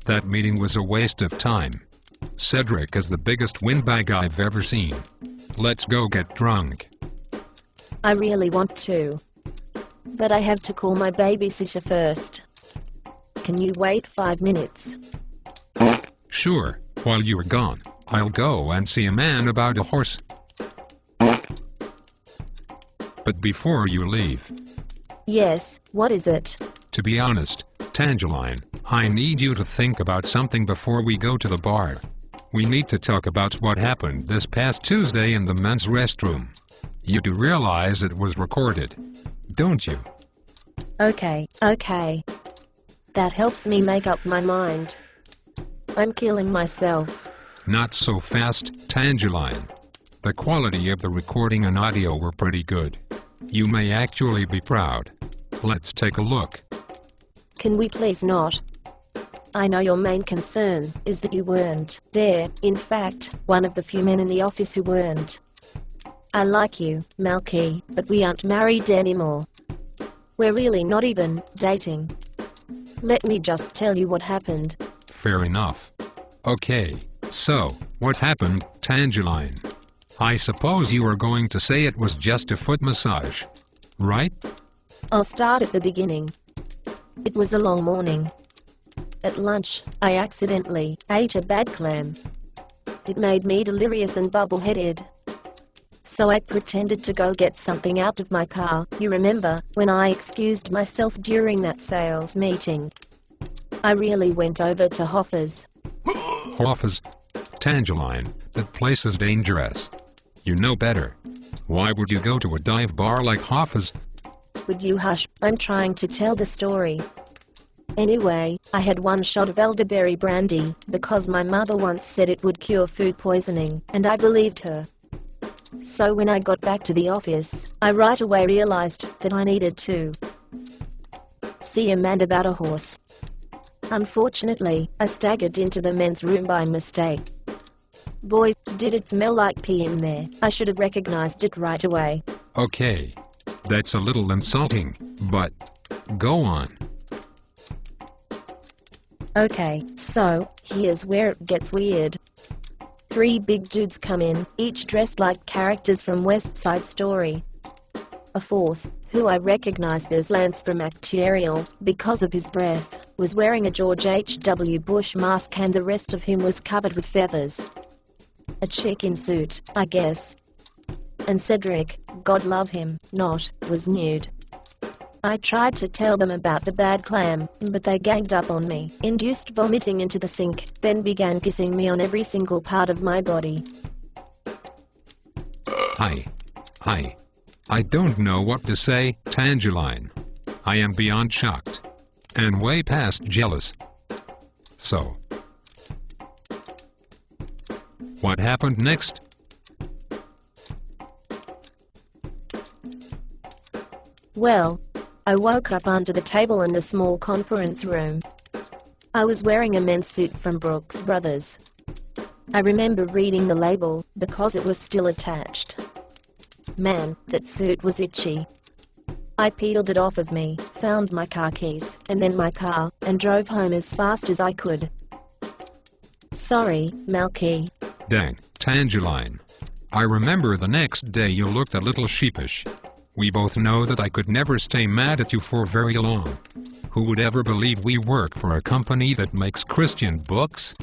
That meeting was a waste of time. Cedric is the biggest windbag I've ever seen. Let's go get drunk. I really want to. But I have to call my babysitter first. Can you wait 5 minutes? Sure, while you are gone, I'll go and see a man about a horse. But before you leave... Yes, what is it? To be honest, Tangeline, I need you to think about something before we go to the bar. We need to talk about what happened this past Tuesday in the men's restroom. You do realize it was recorded, don't you? Okay. That helps me make up my mind. I'm killing myself. Not so fast, Tangeline. The quality of the recording and audio were pretty good. You may actually be proud. Let's take a look. Can we please not? I know your main concern is that you weren't there. In fact, one of the few men in the office who weren't. I like you, Malky, but we aren't married anymore. We're really not even dating. Let me just tell you what happened. Fair enough. Okay, so, what happened, Tangeline? I suppose you are going to say it was just a foot massage, right? I'll start at the beginning. It was a long morning. At lunch, I accidentally ate a bad clam. It made me delirious and bubble-headed. So I pretended to go get something out of my car. You remember when I excused myself during that sales meeting? I really went over to Hoffa's. Hoffa's? Tangeline, that place is dangerous. You know better. Why would you go to a dive bar like Hoffa's? Would you hush? I'm trying to tell the story. Anyway, I had one shot of elderberry brandy because my mother once said it would cure food poisoning, and I believed her. So when I got back to the office, I right away realized that I needed to see a man about a horse. Unfortunately, I staggered into the men's room by mistake. Boys, did it smell like pee in there? I should have recognized it right away. Okay. That's a little insulting, but go on. Okay, so here's where it gets weird. 3 big dudes come in, each dressed like characters from West Side Story. A fourth, who I recognized as Lance from Actuarial because of his breath, was wearing a George H.W. Bush mask, and the rest of him was covered with feathers. A chick in suit, I guess. And Cedric, God love him, not, was nude. I tried to tell them about the bad clam, but they ganged up on me, induced vomiting into the sink, then began kissing me on every single part of my body. Hi. I don't know what to say, Tangeline. I am beyond shocked. And way past jealous. So, what happened next? Well, I woke up under the table in the small conference room. I was wearing a men's suit from Brooks Brothers. I remember reading the label because it was still attached. Man, that suit was itchy. I peeled it off of me, found my car keys, and then my car, and drove home as fast as I could. Sorry, Malky. Dang, Tangeline. I remember the next day you looked a little sheepish. We both know that I could never stay mad at you for very long. Who would ever believe we work for a company that makes Christian books?